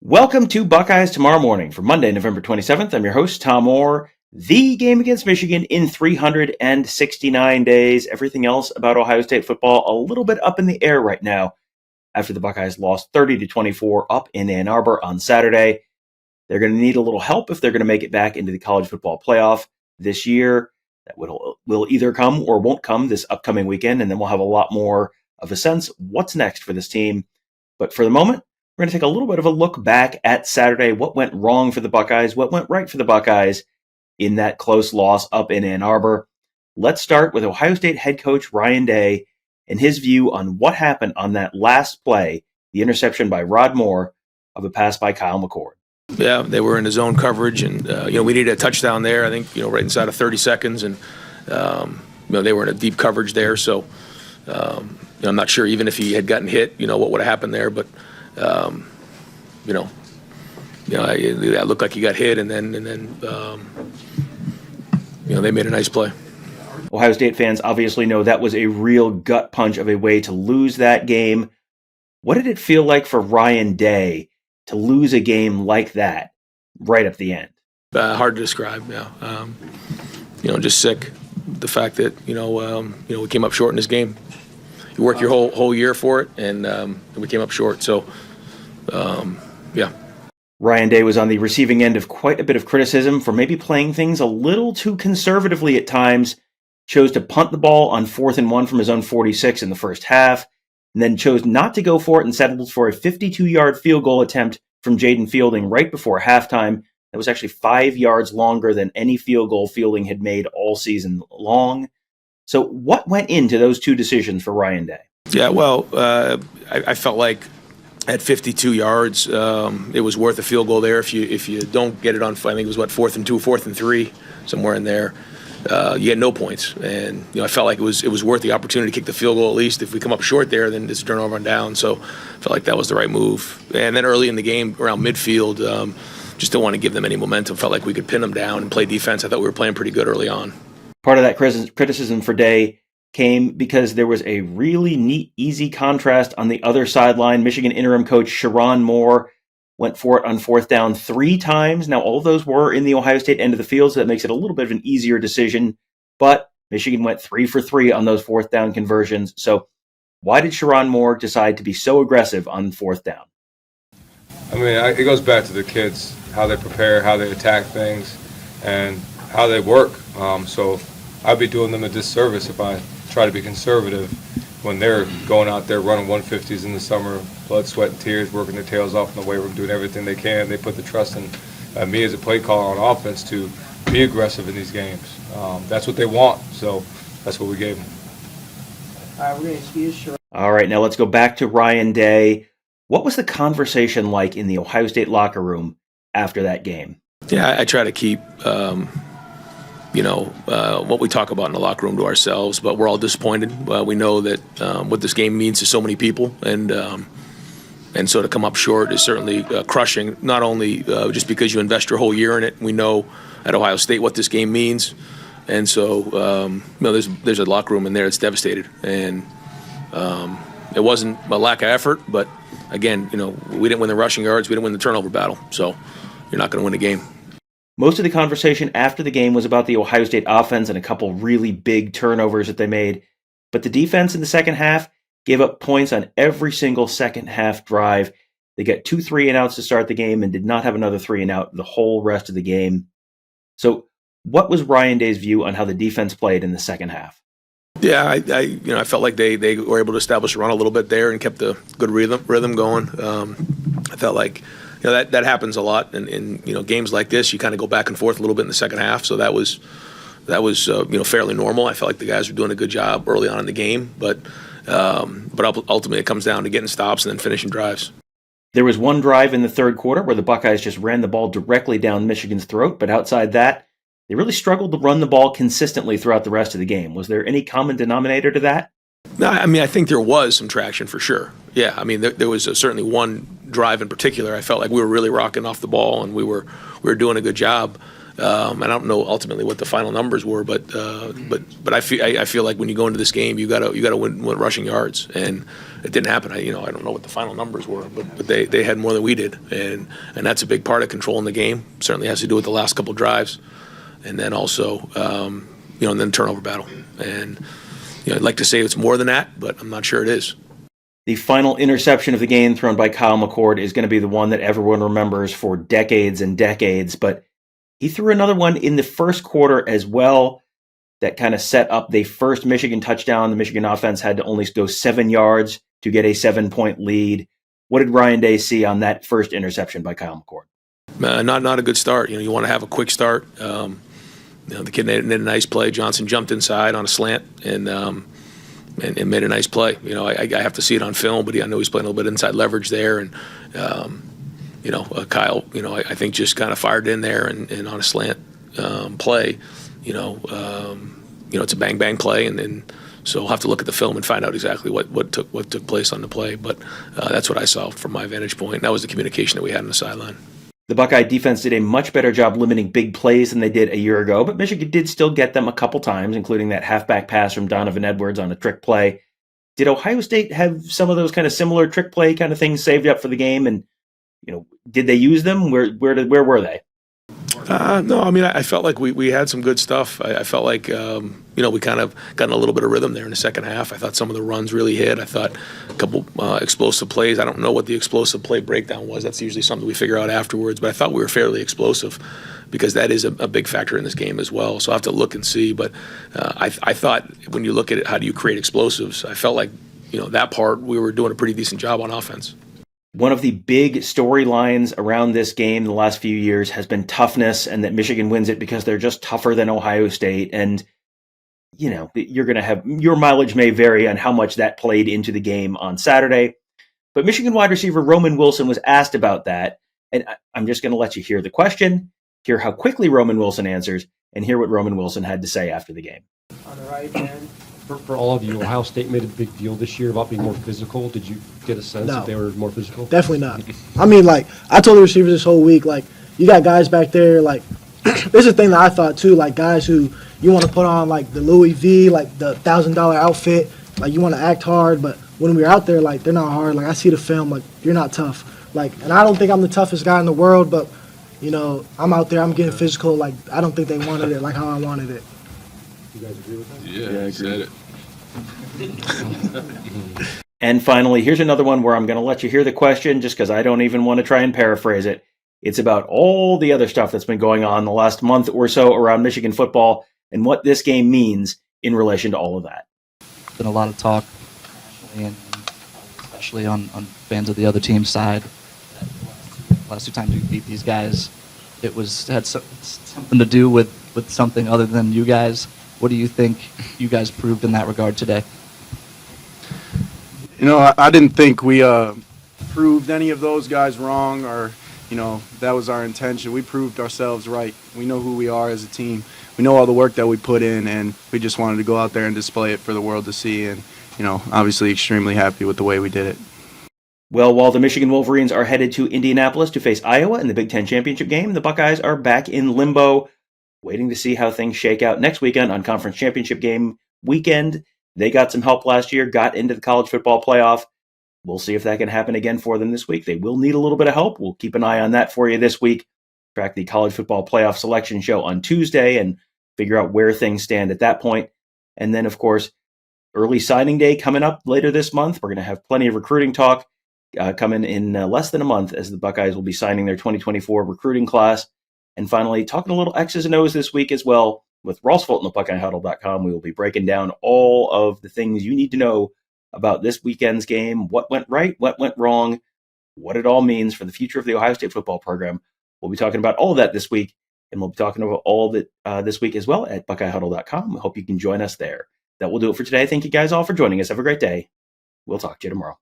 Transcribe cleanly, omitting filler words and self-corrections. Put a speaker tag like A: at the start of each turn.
A: Welcome to Buckeyes Tomorrow Morning for Monday, November 27th. I'm your host, Tom Orr. The game against Michigan in 369 days. Everything else about Ohio State football a little bit up in the air right now after the Buckeyes lost 30-24 up in Ann Arbor on Saturday. They're going to need a little help if they're going to make it back into the college football playoff this year. That will either come or won't come this upcoming weekend, and then we'll have a lot more of a sense what's next for this team. But for the moment, we're going to take a little bit of a look back at Saturday, what went wrong for the Buckeyes, what went right for the Buckeyes in that close loss up in Ann Arbor. Let's start with Ohio State head coach Ryan Day and his view on what happened on that last play, the interception by Rod Moore of a pass by Kyle McCord.
B: Yeah, they were in the zone coverage, and we needed a touchdown there. I think right inside of 30 seconds, and they were in a deep coverage there. So I'm not sure even if he had gotten hit, what would have happened there, but. That looked like he got hit, and then they made a nice play.
A: Ohio State fans obviously know that was a real gut punch of a way to lose that game. What did it feel like for Ryan Day to lose a game like that right at the end?
B: Hard to describe. Yeah, just sick. The fact that we came up short in this game. You work your whole year for it, and we came up short. So, yeah.
A: Ryan Day was on the receiving end of quite a bit of criticism for maybe playing things a little too conservatively at times. Chose to punt the ball on 4th and 1 from his own 46 in the first half, and then chose not to go for it and settled for a 52-yard field goal attempt from Jaden Fielding right before halftime. That was actually 5 yards longer than any field goal Fielding had made all season long. So what went into those two decisions for Ryan Day?
B: Yeah, well, I felt like at 52 yards, it was worth a field goal there. If you don't get it on, I think it was 4th and 2, 4th and 3, somewhere in there. You get no points, and I felt like it was worth the opportunity to kick the field goal at least. If we come up short there, then just turn over and down. So I felt like that was the right move. And then early in the game, around midfield, just didn't want to give them any momentum. Felt like we could pin them down and play defense. I thought we were playing pretty good early on.
A: Part of that criticism for Day came because there was a really neat, easy contrast on the other sideline. Michigan interim coach Chiron Moore went for it on 4th down 3 times. Now, all of those were in the Ohio State end of the field, so that makes it a little bit of an easier decision. But Michigan went 3 for 3 on those 4th down conversions. So why did Chiron Moore decide to be so aggressive on 4th down?
C: I mean, it goes back to the kids, how they prepare, how they attack things, and how they work. So I'd be doing them a disservice if I try to be conservative when they're going out there running 150s in the summer, blood, sweat, and tears, working their tails off in the weight room, doing everything they can. They put the trust in me as a play caller on offense to be aggressive in these games. That's what they want, so that's what we gave them.
D: All right, we're going to excuse Sherrone.
A: All right, now let's go back to Ryan Day. What was the conversation like in the Ohio State locker room after that game?
B: Yeah, I try to keep what we talk about in the locker room to ourselves, but we're all disappointed. We know that what this game means to so many people, and so to come up short is certainly crushing, not only just because you invest your whole year in it. We know at Ohio State what this game means, and so there's a locker room in there that's devastated, and it wasn't a lack of effort, but again, we didn't win the rushing yards, we didn't win the turnover battle, so you're not going to win a game.
A: Most of the conversation after the game was about the Ohio State offense and a couple really big turnovers that they made. But the defense in the second half gave up points on every single second half drive. They got 2 3-and-outs to start the game and did not have another 3-and-out the whole rest of the game. So what was Ryan Day's view on how the defense played in the second half?
B: Yeah, I felt like they were able to establish a run a little bit there and kept the good rhythm going. I felt like that happens a lot in games like this. You kind of go back and forth a little bit in the second half, so that was fairly normal. I felt like the guys were doing a good job early on in the game, but ultimately it comes down to getting stops and then finishing drives.
A: There was one drive in the third quarter where the Buckeyes just ran the ball directly down Michigan's throat, but outside that, they really struggled to run the ball consistently throughout the rest of the game. Was there any common denominator to that?
B: No, I mean, I think there was some traction for sure. Yeah, I mean, there was certainly one drive in particular. I felt like we were really rocking off the ball and we were doing a good job. I don't know ultimately what the final numbers were, but I feel like when you go into this game, you gotta win rushing yards, and it didn't happen. I don't know what the final numbers were, but they had more than we did, and that's a big part of controlling the game. Certainly has to do with the last couple drives, and then also and then turnover battle. And I'd like to say it's more than that, but I'm not sure it is.
A: The final interception of the game thrown by Kyle McCord is going to be the one that everyone remembers for decades and decades, but he threw another one in the first quarter as well that kind of set up the first Michigan touchdown. The Michigan offense had to only go 7 yards to get a 7-point lead. What did Ryan Day see on that first interception by Kyle McCord?
B: Not a good start. You want to have a quick start. The kid made a nice play. Johnson jumped inside on a slant and made a nice play. I have to see it on film, but I know he's playing a little bit inside leverage there. And Kyle, I think just kind of fired in there and on a slant play. It's a bang bang play, and so we'll have to look at the film and find out exactly what took place on the play. But that's what I saw from my vantage point. And that was the communication that we had on the sideline.
A: The Buckeye defense did a much better job limiting big plays than they did a year ago, but Michigan did still get them a couple times, including that halfback pass from Donovan Edwards on a trick play. Did Ohio State have some of those kind of similar trick play kind of things saved up for the game? And, did they use them? Where were they?
B: No, I felt like we had some good stuff. I felt like, we kind of got in a little bit of rhythm there in the second half. I thought some of the runs really hit. I thought a couple explosive plays. I don't know what the explosive play breakdown was. That's usually something we figure out afterwards. But I thought we were fairly explosive because that is a big factor in this game as well. So I'll have to look and see. But I thought when you look at it, how do you create explosives? I felt like, that part we were doing a pretty decent job on offense.
A: One of the big storylines around this game the last few years has been toughness, and that Michigan wins it because they're just tougher than Ohio State. And, you're going to have your mileage may vary on how much that played into the game on Saturday. But Michigan wide receiver Roman Wilson was asked about that. And I'm just going to let you hear the question, hear how quickly Roman Wilson answers, and hear what Roman Wilson had to say after the game.
D: On the right hand.
E: For all of you, Ohio State made a big deal this year about being more physical. Did you get a sense that they were more physical?
F: Definitely not. I told the receivers this whole week, you got guys back there, this is the thing that I thought too, guys who you want to put on, the Louis V, the $1,000 outfit, you want to act hard, but when we're out there, they're not hard. I see the film, you're not tough. And I don't think I'm the toughest guy in the world, but, I'm out there, I'm getting physical. I don't think they wanted it how I wanted it.
E: You guys agree with that?
C: Yeah, I said it.
A: And finally, here's another one where I'm going to let you hear the question just because I don't even want to try and paraphrase it. It's about all the other stuff that's been going on the last month or so around Michigan football and what this game means in relation to all of that.
G: There's been a lot of talk, and especially on fans of the other team's side. Last two times we beat these guys, it had something to do with something other than you guys. What do you think you guys proved in that regard today?
H: I didn't think we proved any of those guys wrong or, that was our intention. We proved ourselves right. We know who we are as a team. We know all the work that we put in, and we just wanted to go out there and display it for the world to see. And, obviously extremely happy with the way we did it.
A: Well, while the Michigan Wolverines are headed to Indianapolis to face Iowa in the Big Ten championship game, the Buckeyes are back in limbo, waiting to see how things shake out next weekend on conference championship game weekend. They got some help last year, got into the college football playoff. We'll see if that can happen again for them this week. They will need a little bit of help. We'll keep an eye on that for you this week. Track the college football playoff selection show on Tuesday and figure out where things stand at that point. And then, of course, early signing day coming up later this month. We're going to have plenty of recruiting talk coming in less than a month as the Buckeyes will be signing their 2024 recruiting class. And finally, talking a little X's and O's this week as well with Ross Fulton of BuckeyeHuddle.com. We will be breaking down all of the things you need to know about this weekend's game, what went right, what went wrong, what it all means for the future of the Ohio State football program. We'll be talking about all of that this week, and we'll be talking about all of it this week as well at BuckeyeHuddle.com. We hope you can join us there. That will do it for today. Thank you guys all for joining us. Have a great day. We'll talk to you tomorrow.